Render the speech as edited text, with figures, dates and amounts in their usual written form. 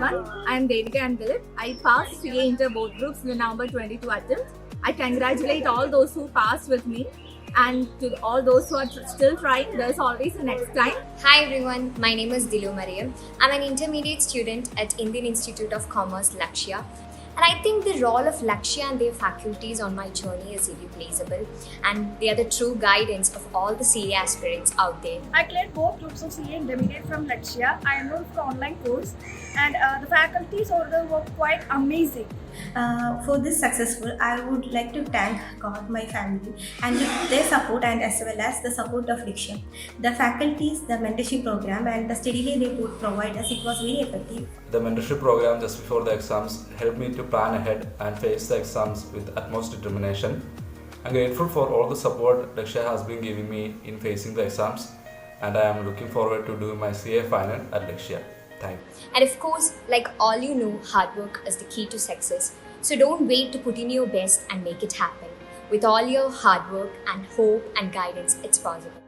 everyone. I am Devika and Dilip. I passed CA Inter both groups in the November 22 attempt. I congratulate all those who passed with me, and to all those who are still trying, there's always a next time. Hi everyone, my name is Dilu Mariam. I'm an intermediate student at Indian Institute of Commerce, Lakshya. And I think the role of Lakshya and their faculties on my journey is irreplaceable, and they are the true guidance of all the CA aspirants out there. I cleared both groups of CA intermediate from Lakshya. I enrolled for online course, and the faculties over there were quite amazing. For this successful, I would like to thank God, my family, and their support, and as well as the support of Lakshya. The faculties, the mentorship program, and the steadily they would provide us, it was very effective. The mentorship program just before the exams helped me to plan ahead and face the exams with utmost determination. I'm grateful for all the support Lakshya has been giving me in facing the exams, and I am looking forward to do my CA final at Lakshya. Thanks. And of course, like all you know, hard work is the key to success. So don't wait to put in your best and make it happen. With all your hard work and hope and guidance, it's possible.